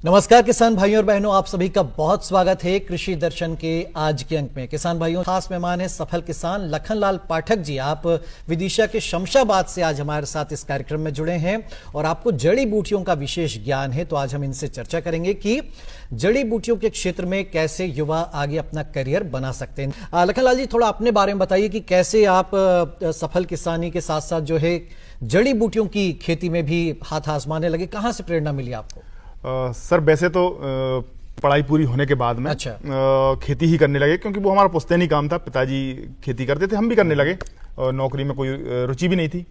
नमस्कार किसान भाइयों और बहनों, आप सभी का बहुत स्वागत है कृषि दर्शन के आज के अंक में। किसान भाइयों, खास मेहमान है सफल किसान लखनलाल पाठक जी। आप विदिशा के शमशाबाद से आज हमारे साथ इस कार्यक्रम में जुड़े हैं और आपको जड़ी बूटियों का विशेष ज्ञान है। तो आज हम इनसे चर्चा करेंगे कि जड़ी बूटियों के क्षेत्र में कैसे युवा आगे अपना करियर बना सकते हैं। लखनलाल जी, थोड़ा अपने बारे में बताइए कि कैसे आप सफल किसानी के साथ साथ जो है जड़ी बूटियों की खेती में भी हाथ आजमाने लगे। कहाँ से प्रेरणा मिली आपको? सर वैसे तो पढ़ाई पूरी होने के बाद में खेती ही करने लगे, क्योंकि वो हमारा पुश्तैनी काम था। पिताजी खेती करते थे, हम भी करने लगे। नौकरी में कोई रुचि भी नहीं थी।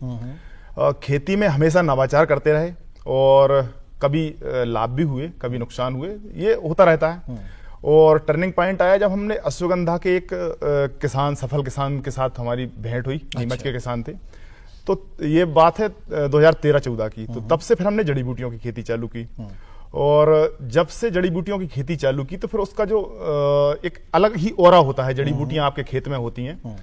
खेती में हमेशा नवाचार करते रहे और कभी लाभ भी हुए, कभी नुकसान हुए, ये होता रहता है। और टर्निंग पॉइंट आया जब हमने अश्वगंधा के एक किसान, सफल किसान के साथ हमारी भेंट हुई। नीमच के किसान थे। तो ये बात है 2013-14 की। तो तब से फिर हमने जड़ी बूटियों की खेती चालू की। और जब से जड़ी बूटियों की खेती चालू की तो फिर उसका जो एक अलग ही ऑरा होता है। जड़ी बूटियां आपके खेत में होती हैं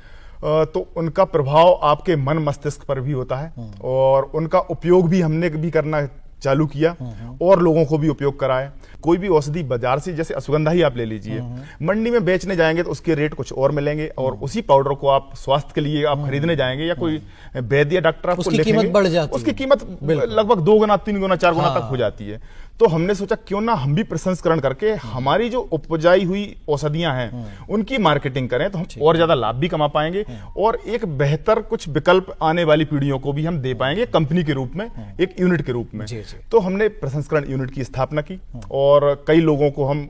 तो उनका प्रभाव आपके मन मस्तिष्क पर भी होता है और उनका उपयोग भी हमने भी करना चालू किया और लोगों को भी उपयोग कराया। कोई भी औषधि बाजार से, जैसे अश्वगंधा ही आप ले लीजिए, मंडी में बेचने जाएंगे तो उसके रेट कुछ और मिलेंगे और उसी पाउडर को आप स्वास्थ्य के लिए आप खरीदने जाएंगे या कोई वैद्य या डॉक्टर आपको उसकी कीमत बढ़ जाती है। उसकी कीमत लगभग 2 गुना, 3 गुना, 4 गुना तक हो जाती है। तो हमने सोचा क्यों ना हम भी प्रसंस्करण करके हमारी जो उपजाई हुई औषधियां हैं उनकी मार्केटिंग करें, तो हम और ज्यादा लाभ भी कमा पाएंगे और एक बेहतर कुछ विकल्प आने वाली पीढ़ियों को भी हम दे पाएंगे कंपनी के रूप में, एक यूनिट के रूप में। तो हमने प्रसंस्करण यूनिट की स्थापना की और कई लोगों को हम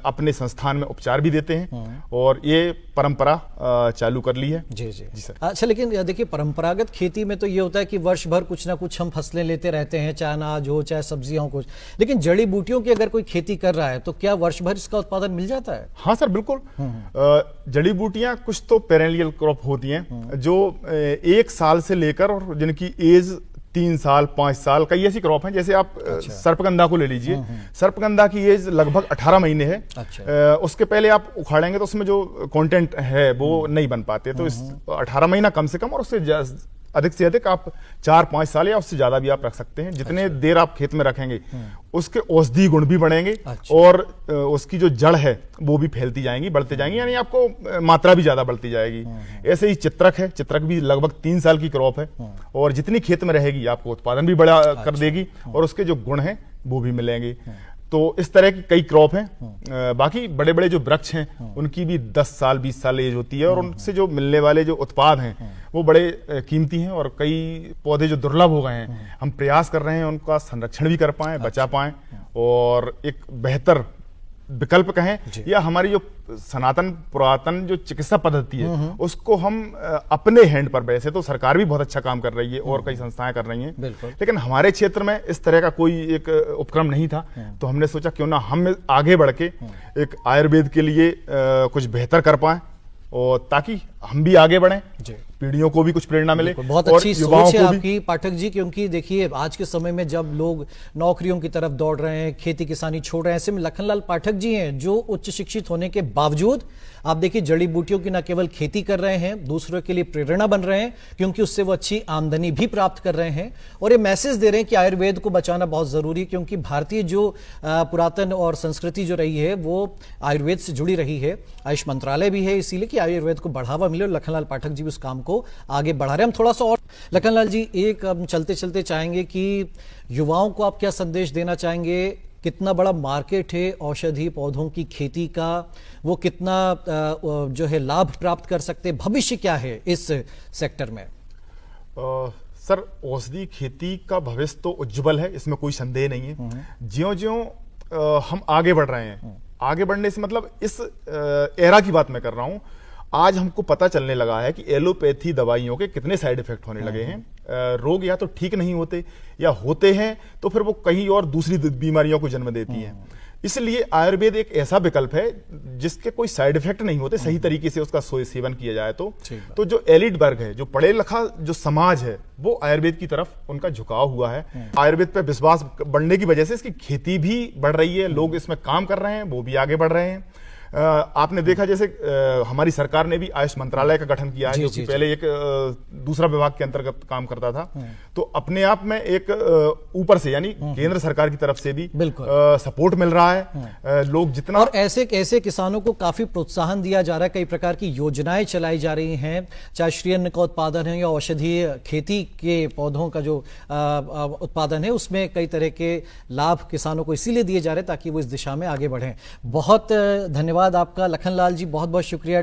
अपने संस्थान में उपचार भी देते हैं और ये परंपरा चालू कर ली है। जी सर। अच्छा, लेकिन देखिए परंपरागत खेती में तो ये होता है कि वर्ष भर कुछ ना कुछ हम फसलें लेते रहते हैं, चाहे अनाज हो चाहे सब्जियां हो कुछ। लेकिन जड़ी बूटियों की अगर कोई खेती कर रहा है तो क्या वर्ष भर इसका उत्पादन मिल जाता है? हाँ सर, बिल्कुल। जड़ी बूटियां कुछ तो पेरेनियल क्रॉप होती हैं जो 1 साल से लेकर और जिनकी एज 3 साल 5 साल, कई ऐसी क्रॉप हैं। जैसे आप सर्पगंधा को ले लीजिए। सर्पगंधा की एज लगभग 18 महीने है। उसके पहले आप उखाड़ेंगे तो उसमें जो कंटेंट है वो नहीं बन पाते। तो इस 18 महीना कम से कम और उससे अधिक से अधिक आप 4-5 साल या उससे ज्यादा भी आप रख सकते हैं। जितने देर आप खेत में रखेंगे उसके औषधीय गुण भी बढ़ेंगे और उसकी जो जड़ है वो भी फैलती जाएंगी, बढ़ते जाएंगी, यानी आपको मात्रा भी ज्यादा बढ़ती जाएगी। ऐसे ही चित्रक है। चित्रक भी लगभग 3 साल की क्रॉप है और जितनी खेत में रहेगी आपको उत्पादन भी बड़ा कर देगी और उसके जो गुण हैं वो भी मिलेंगे। तो इस तरह की कई क्रॉप हैं। बाकी बड़े बड़े जो वृक्ष हैं उनकी भी 10 साल 20 साल एज होती है और उनसे जो मिलने वाले जो उत्पाद हैं वो बड़े कीमती हैं। और कई पौधे जो दुर्लभ हो गए हैं, हम प्रयास कर रहे हैं उनका संरक्षण भी कर पाएं, बचा पाएं और एक बेहतर विकल्प कहें या हमारी जो सनातन पुरातन जो चिकित्सा पद्धति है उसको हम अपने हैंड पर, वैसे तो सरकार भी बहुत अच्छा काम कर रही है और कई संस्थाएं कर रही हैं, लेकिन हमारे क्षेत्र में इस तरह का कोई एक उपक्रम नहीं था। तो हमने सोचा क्यों ना हम आगे बढ़ के एक आयुर्वेद के लिए कुछ बेहतर कर पाएं और ताकि हम भी आगे बढ़ें, पीढ़ियों को भी कुछ प्रेरणा मिले। बहुत अच्छी सोच है आपकी पाठक जी, क्योंकि देखिए आज के समय में जब लोग नौकरियों की तरफ दौड़ रहे हैं, खेती किसानी छोड़ रहे हैं, ऐसे में लखनलाल पाठक जी हैं जो उच्च शिक्षित होने के बावजूद आप देखिए जड़ी बूटियों की न केवल खेती कर रहे हैं, दूसरों के लिए प्रेरणा बन रहे हैं, क्योंकि उससे वो अच्छी आमदनी भी प्राप्त कर रहे हैं और ये मैसेज दे रहे हैं कि आयुर्वेद को बचाना बहुत जरूरी है, क्योंकि भारतीय जो पुरातन और संस्कृति जो रही है वो आयुर्वेद से जुड़ी रही है। आयुष मंत्रालय भी है इसीलिए कि आयुर्वेद को बढ़ावा मिले और लखनलाल पाठक जी भी उस काम को आगे बढ़ा रहे हैं। हम थोड़ा सा और लखनलाल जी, एक हम चलते चलते चाहेंगे कि युवाओं को आप क्या संदेश देना चाहेंगे? कितना बड़ा मार्केट है औषधि पौधों की खेती का, वो कितना जो है लाभ प्राप्त कर सकते, भविष्य क्या है इस सेक्टर में? सर, औषधि खेती का भविष्य तो उज्जवल है, इसमें कोई संदेह नहीं है। ज्यों-ज्यों हम आगे बढ़ रहे हैं, आगे बढ़ने से मतलब इस एरा की बात मैं कर रहा हूं, आज हमको पता चलने लगा है कि एलोपैथी दवाइयों के कितने साइड इफेक्ट होने लगे हैं। रोग या तो ठीक नहीं होते या होते हैं तो फिर वो कहीं और दूसरी बीमारियों को जन्म देती हैं। इसलिए आयुर्वेद एक ऐसा विकल्प है जिसके कोई साइड इफेक्ट नहीं होते, सही तरीके से उसका सेवन किया जाए तो जो एलिट वर्ग है, जो पढ़े लिखा जो समाज है, वो आयुर्वेद की तरफ उनका झुकाव हुआ है। आयुर्वेद पे विश्वास बढ़ने की वजह से इसकी खेती भी बढ़ रही है, लोग इसमें काम कर रहे हैं, वो भी आगे बढ़ रहे हैं। आपने देखा जैसे हमारी सरकार ने भी आयुष मंत्रालय का गठन किया है, जो कि पहले एक दूसरा विभाग के अंतर्गत काम करता था। तो अपने आप में एक ऊपर से यानी केंद्र सरकार की तरफ से भी सपोर्ट मिल रहा है। लोग जितना, और ऐसे किसानों को काफी प्रोत्साहन दिया जा रहा है, कई प्रकार की योजनाएं चलाई जा रही हैं, चाहे श्री अन्न का उत्पादन है या औषधीय खेती के पौधों का जो उत्पादन है, उसमें कई तरह के लाभ किसानों को इसीलिए दिए जा रहे हैं ताकि वो इस दिशा में आगे बढ़ें। बहुत धन्यवाद आपका लखनलाल जी, बहुत बहुत शुक्रिया।